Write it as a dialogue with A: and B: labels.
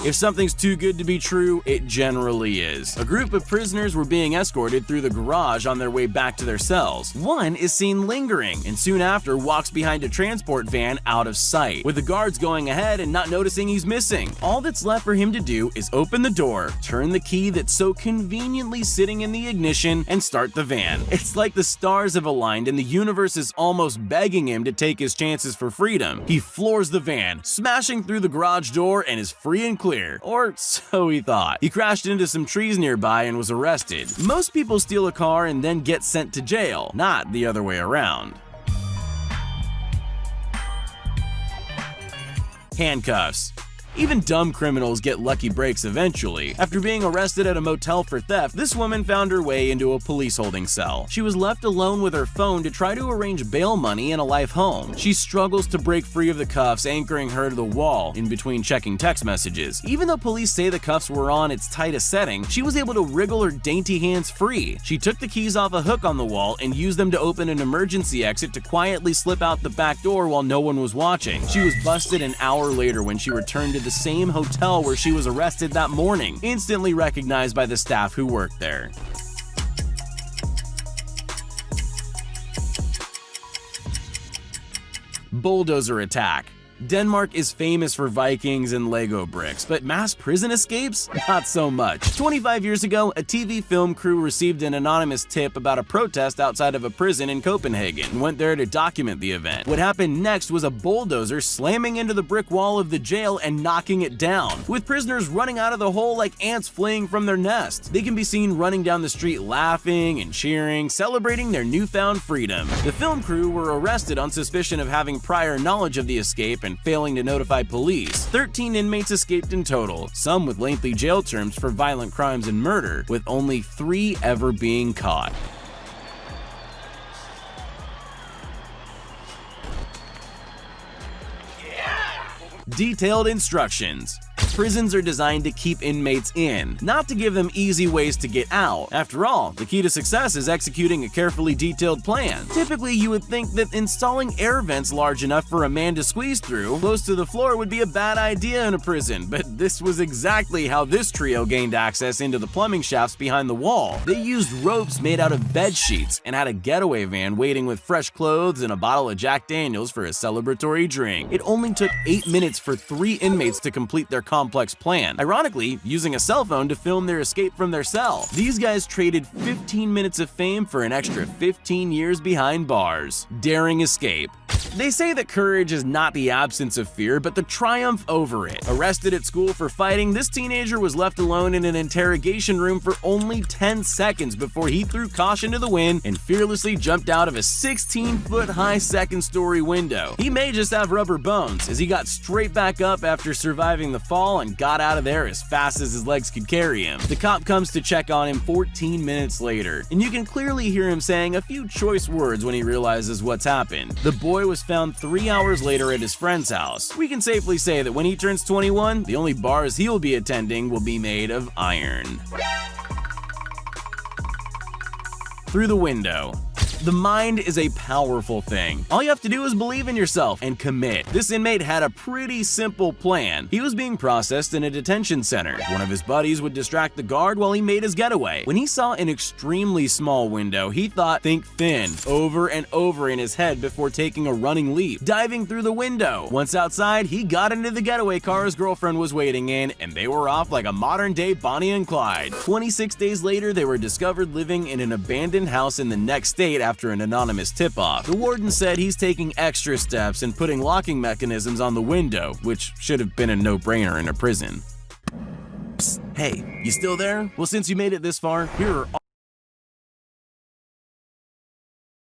A: If something's too good to be true, it generally is. A group of prisoners were being escorted through the garage on their way back to their cells. One is seen lingering, and soon after walks behind a transport van out of sight, with the guards going ahead and not noticing he's missing. All that's left for him to do is open the door, turn the key that's so conveniently sitting in the ignition, and start the van. It's like the stars have aligned and the universe is almost begging him to take his chances for freedom. He floors the van, smashing through the garage door, and is free and clear. Or so he thought. He crashed into some trees nearby and was arrested. Most people steal a car and then get sent to jail, not the other way around. Handcuffs. Even dumb criminals get lucky breaks eventually. After being arrested at a motel for theft, this woman found her way into a police holding cell. She was left alone with her phone to try to arrange bail money and a life home. She struggles to break free of the cuffs, anchoring her to the wall in between checking text messages. Even though police say the cuffs were on its tightest setting, she was able to wriggle her dainty hands free. She took the keys off a hook on the wall and used them to open an emergency exit to quietly slip out the back door while no one was watching. She was busted an hour later when she returned to the same hotel where she was arrested that morning, instantly recognized by the staff who worked there. Bulldozer attack. Denmark is famous for Vikings and Lego bricks, but mass prison escapes? Not so much. 25 years ago, a TV film crew received an anonymous tip about a protest outside of a prison in Copenhagen and went there to document the event. What happened next was a bulldozer slamming into the brick wall of the jail and knocking it down, with prisoners running out of the hole like ants fleeing from their nest. They can be seen running down the street laughing and cheering, celebrating their newfound freedom. The film crew were arrested on suspicion of having prior knowledge of the escape and failing to notify police. 13 inmates escaped in total, some with lengthy jail terms for violent crimes and murder, with only 3 ever being caught. Detailed instructions. Prisons are designed to keep inmates in, not to give them easy ways to get out. After all, the key to success is executing a carefully detailed plan. Typically, you would think that installing air vents large enough for a man to squeeze through close to the floor would be a bad idea in a prison, but this was exactly how this trio gained access into the plumbing shafts behind the wall. They used ropes made out of bed sheets and had a getaway van waiting with fresh clothes and a bottle of Jack Daniels for a celebratory drink. It only took 8 minutes for 3 inmates to complete their complex plan, ironically using a cell phone to film their escape from their cell. These guys traded 15 minutes of fame for an extra 15 years behind bars. Daring escape. They say that courage is not the absence of fear, but the triumph over it. Arrested at school for fighting, this teenager was left alone in an interrogation room for only 10 seconds before he threw caution to the wind and fearlessly jumped out of a 16-foot-high second-story window. He may just have rubber bones, as he got straight back up after surviving the fall and got out of there as fast as his legs could carry him. The cop comes to check on him 14 minutes later, and you can clearly hear him saying a few choice words when he realizes what's happened. The boy was found 3 hours later at his friend's house. We can safely say that when he turns 21, the only bars he'll be attending will be made of iron. Through the window. The mind is a powerful thing. All you have to do is believe in yourself and commit. This inmate had a pretty simple plan. He was being processed in a detention center. One of his buddies would distract the guard while he made his getaway. When he saw an extremely small window, he thought think thin over and over in his head before taking a running leap, diving through the window. Once outside, he got into the getaway car his girlfriend was waiting in, and they were off like a modern-day Bonnie and Clyde. 26 days later, they were discovered living in an abandoned house in the next state after an anonymous tip-off. The warden said he's taking extra steps and putting locking mechanisms on the window, which should have been a no-brainer in a prison. Psst, hey, you still there? Well, since you made it this far, here are